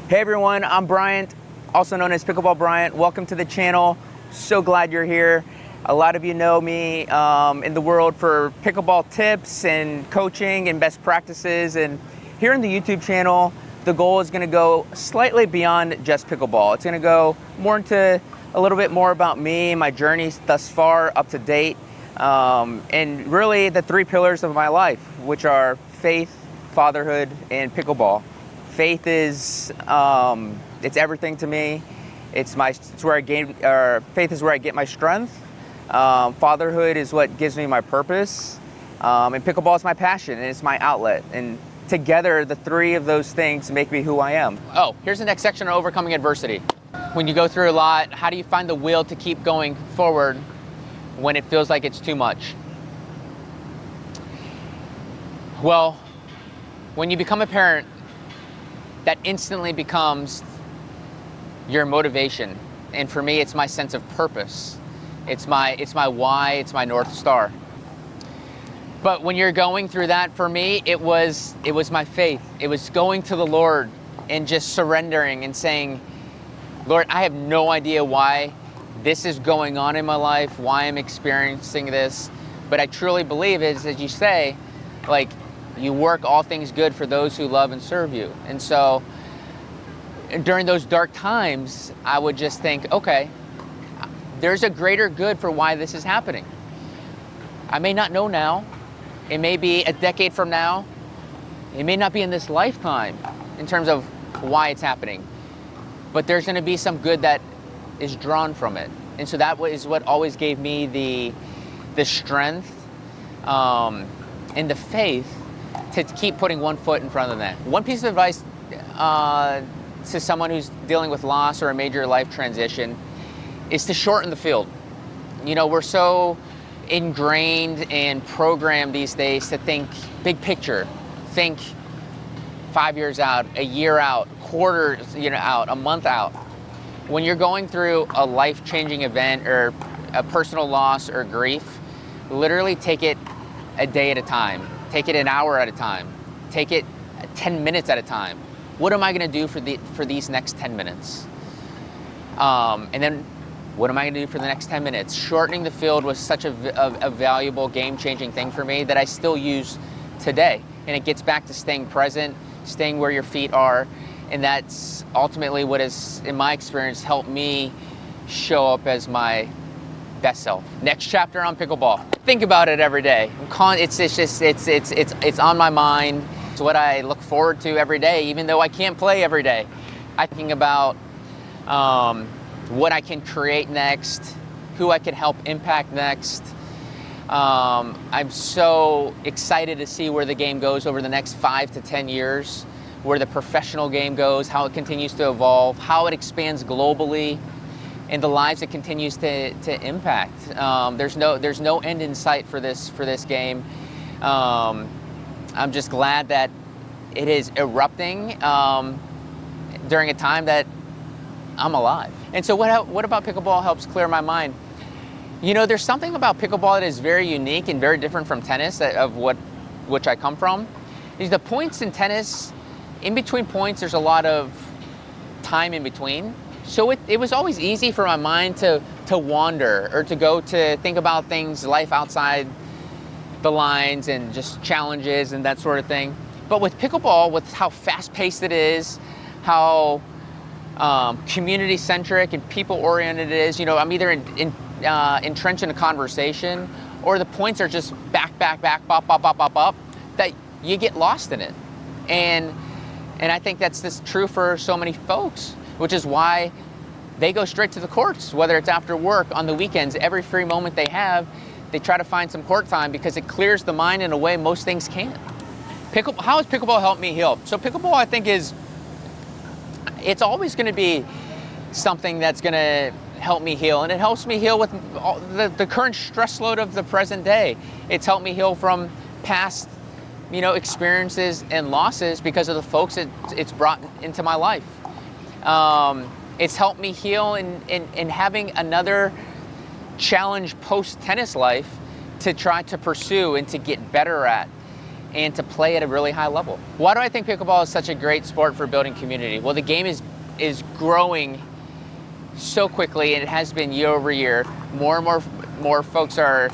Hey everyone, I'm Bryant, also known as Pickleball Bryant. Welcome to the channel. So glad you're here. A lot of you know me in the world for pickleball tips and coaching and best practices. And here in the YouTube channel, the goal is gonna go slightly beyond just pickleball. It's gonna go more into a little bit more about me, my journeys thus far, up to date, and really the three pillars of my life, which are faith, fatherhood, and pickleball. Faith is it's everything to me. It's where I gain. Faith is where I get my strength. Fatherhood is what gives me my purpose, and pickleball is my passion and it's my outlet. And together, the three of those things make me who I am. Oh, here's the next section on overcoming adversity. When you go through a lot, how do you find the will to keep going forward when it feels like it's too much? Well, when you become a parent, that instantly becomes your motivation. And for me, it's my sense of purpose. It's my why, it's my North Star. But when you're going through that, for me, it was my faith. It was going to the Lord and just surrendering and saying, Lord, I have no idea why this is going on in my life, why I'm experiencing this, but I truly believe it is, as you say, like, you work all things good for those who love and serve you. And so during those dark times, I would just think, okay, there's a greater good for why this is happening. I may not know now. It may be a decade from now. It may not be in this lifetime in terms of why it's happening. But there's going to be some good that is drawn from it. And so that is what always gave me the strength and the faith to keep putting one foot in front of the net. One piece of advice to someone who's dealing with loss or a major life transition is to shorten the field. You know, we're so ingrained and programmed these days to think big picture, think 5 years out, a year out, quarters, out, a month out. When you're going through a life-changing event or a personal loss or grief, literally take it a day at a time. Take it an hour at a time. Take it 10 minutes at a time. What am I going to do for these next 10 minutes? And then what am I going to do for the next 10 minutes? Shortening the field was such a valuable, game-changing thing for me that I still use today. And it gets back to staying present, staying where your feet are. And that's ultimately what has, in my experience, helped me show up as my best self. Next chapter on pickleball. Think about it every day. It's on my mind. It's what I look forward to every day, even though I can't play every day. I'm thinking about what I can create next, who I can help impact next. I'm so excited to see where the game goes over the next 5 to 10 years, where the professional game goes, how it continues to evolve, how it expands globally, and the lives it continues to impact. There's no end in sight for this game. I'm just glad that it is erupting during a time that I'm alive. And so what about pickleball helps clear my mind? You know, there's something about pickleball that is very unique and very different from tennis which I come from. Is the points in tennis, in between points, there's a lot of time in between. So it was always easy for my mind to wander or to go to think about things, life outside the lines and just challenges and that sort of thing. But with pickleball, with how fast-paced it is, how community-centric and people-oriented it is, I'm either entrenched in a conversation or the points are just back, bop, that you get lost in it. And I think that's just true for so many folks, which is why they go straight to the courts, whether it's after work, on the weekends, every free moment they have, they try to find some court time because it clears the mind in a way most things can't. How has pickleball helped me heal? So pickleball, I think, it's always going to be something that's going to help me heal, and it helps me heal with all the current stress load of the present day. It's helped me heal from past, experiences and losses because of the folks it's brought into my life. It's helped me heal in having another challenge post-tennis life to try to pursue and to get better at. and to play at a really high level. Why do I think pickleball is such a great sport for building community? Well, the game is growing so quickly, and it has been year over year. More and more folks are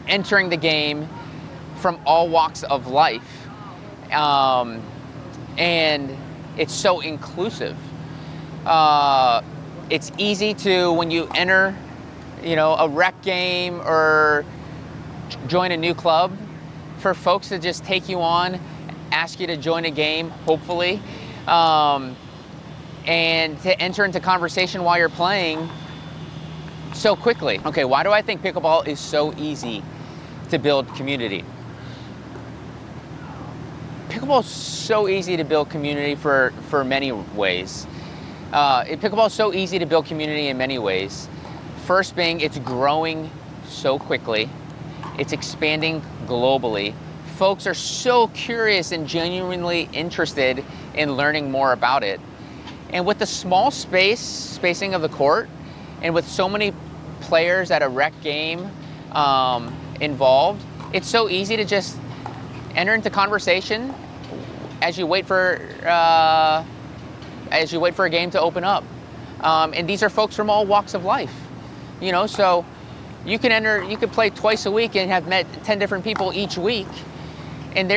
entering the game from all walks of life, and it's so inclusive. It's easy to, when you enter, a rec game or join a new club, for folks to just take you on, ask you to join a game, hopefully, and to enter into conversation while you're playing so quickly. Okay, why do I think pickleball is so easy to build community? Pickleball is so easy to build community for many ways. Pickleball is so easy to build community in many ways. First being, it's growing so quickly. It's expanding globally. Folks are so curious and genuinely interested in learning more about it. And with the small spacing of the court, and with so many players at a rec game involved, it's so easy to just enter into conversation as you wait for a game to open up. And these are folks from all walks of life, so you could play twice a week and have met 10 different people each week. And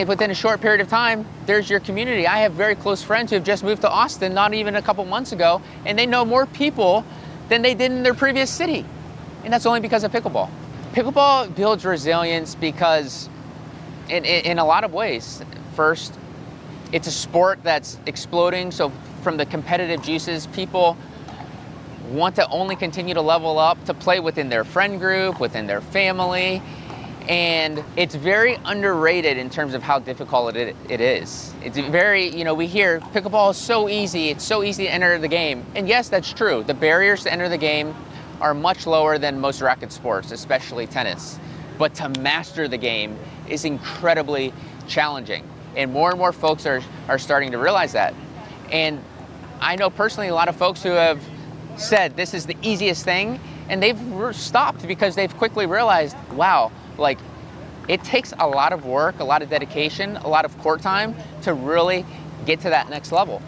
within a short period of time, there's your community. I have very close friends who have just moved to Austin not even a couple months ago, and they know more people than they did in their previous city. And that's only because of pickleball. Pickleball builds resilience because in a lot of ways. First, it's a sport that's exploding, so from the competitive juices, people want to only continue to level up, to play within their friend group, within their family, and it's very underrated in terms of how difficult it is. It's very, we hear pickleball is so easy, it's so easy to enter the game, and yes, that's true. The barriers to enter the game are much lower than most racket sports, especially tennis, but to master the game is incredibly challenging, and more folks are starting to realize that. And I know personally a lot of folks who have said this is the easiest thing, and they've stopped because they've quickly realized, wow, it takes a lot of work, a lot of dedication, a lot of court time to really get to that next level.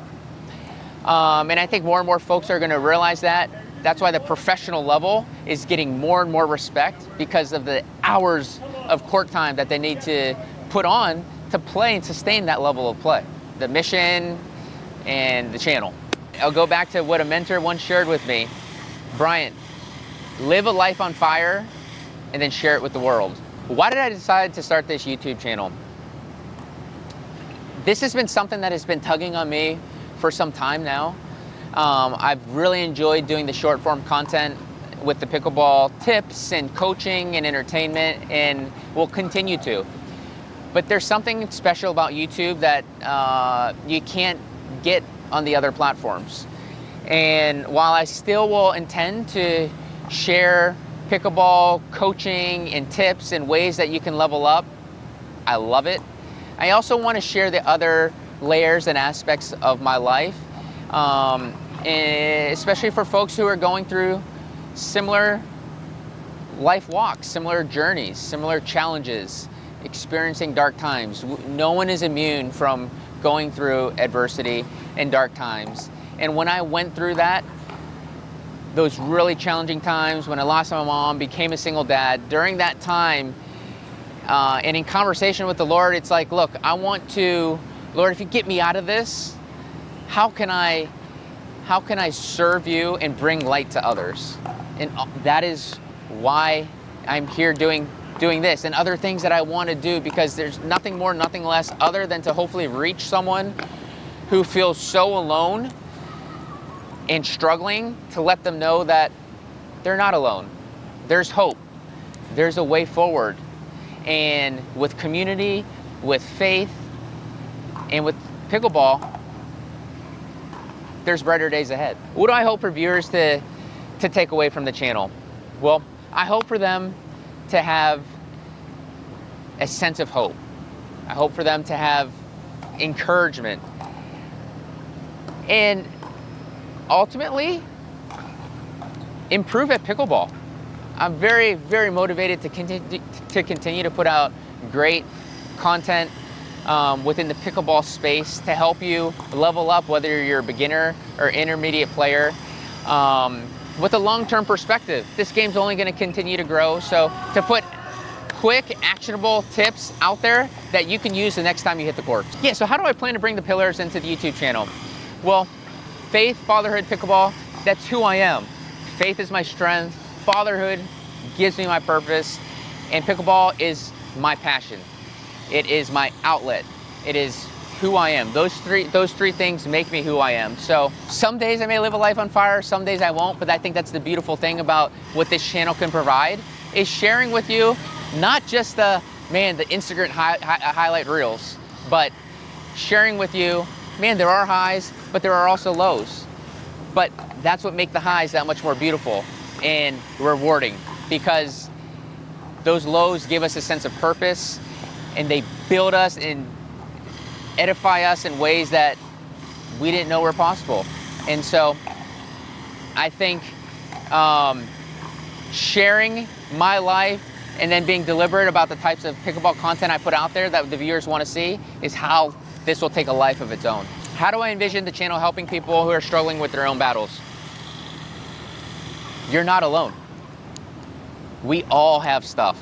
And I think more and more folks are going to realize that. That's why the professional level is getting more and more respect, because of the hours of court time that they need to put on to play and sustain that level of play. The mission and the channel. I'll go back to what a mentor once shared with me. Bryant, live a life on fire and then share it with the world. Why did I decide to start this YouTube channel? This has been something that has been tugging on me for some time now. I've really enjoyed doing the short form content with the pickleball tips and coaching and entertainment, and will continue to. But there's something special about YouTube that you can't get on the other platforms. And while I still will intend to share pickleball coaching and tips and ways that you can level up, I love it. I also want to share the other layers and aspects of my life, especially for folks who are going through similar life walks, similar journeys, similar challenges, experiencing dark times. No one is immune from going through adversity and dark times. And when I went through that, those really challenging times, when I lost my mom, became a single dad, during that time, and in conversation with the Lord, it's like, look, I want to, Lord, if you get me out of this, how can I serve you and bring light to others? And that is why I'm here doing this and other things that I want to do, because there's nothing more, nothing less other than to hopefully reach someone who feels so alone and struggling, to let them know that they're not alone. There's hope. There's a way forward. And with community, with faith, and with pickleball, there's brighter days ahead. What do I hope for viewers to take away from the channel? Well, I hope for them to have a sense of hope. I hope for them to have encouragement. And ultimately, improve at pickleball. I'm very, very motivated to continue to put out great content within the pickleball space to help you level up, whether you're a beginner or intermediate player, with a long-term perspective. This game's only going to continue to grow, so to put quick, actionable tips out there that you can use the next time you hit the court. Yeah, so how do I plan to bring the pillars into the YouTube channel? Well, faith, fatherhood, pickleball, that's who I am. Faith is my strength, fatherhood gives me my purpose, and pickleball is my passion. It is my outlet. It is who I am. Those three things make me who I am. So some days I may live a life on fire, some days I won't, but I think that's the beautiful thing about what this channel can provide, is sharing with you not just the Instagram highlight reels, but sharing with you, man, there are highs, but there are also lows. But that's what makes the highs that much more beautiful and rewarding, because those lows give us a sense of purpose, and they build us and edify us in ways that we didn't know were possible. And so I think sharing my life and then being deliberate about the types of pickleball content I put out there that the viewers want to see is how this will take a life of its own. How do I envision the channel helping people who are struggling with their own battles? You're not alone. We all have stuff.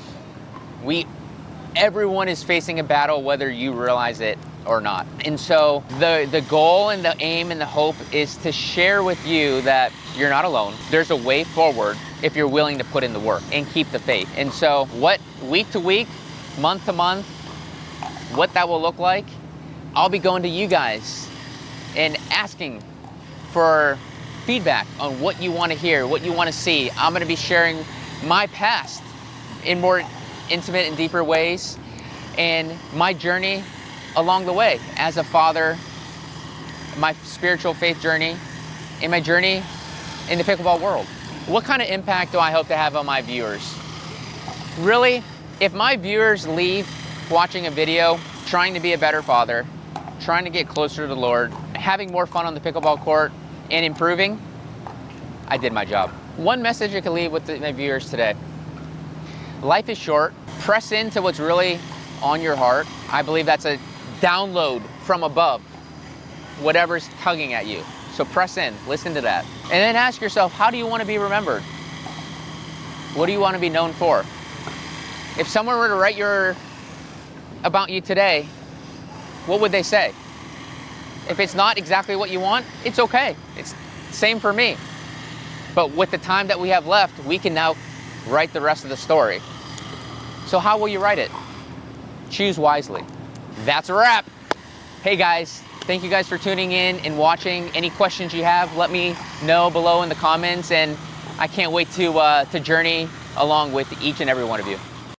Everyone is facing a battle, whether you realize it or not. And so the goal and the aim and the hope is to share with you that you're not alone. There's a way forward if you're willing to put in the work and keep the faith. And so what week to week, month to month, what that will look like, I'll be going to you guys and asking for feedback on what you want to hear, what you want to see. I'm going to be sharing my past in more intimate and deeper ways, and my journey along the way as a father, my spiritual faith journey, and my journey in the pickleball world. What kind of impact do I hope to have on my viewers? Really, if my viewers leave watching a video trying to be a better father, trying to get closer to the Lord, having more fun on the pickleball court, and improving, I did my job. One message I can leave with my viewers today: life is short. Press into what's really on your heart. I believe that's a download from above, whatever's tugging at you. So press in, listen to that. And then ask yourself, how do you want to be remembered? What do you want to be known for? If someone were to write about you today, what would they say? If it's not exactly what you want, it's okay. It's same for me. But with the time that we have left, we can now write the rest of the story. So how will you write it? Choose wisely. That's a wrap. Hey guys, thank you guys for tuning in and watching. Any questions you have, let me know below in the comments, and I can't wait to journey along with each and every one of you.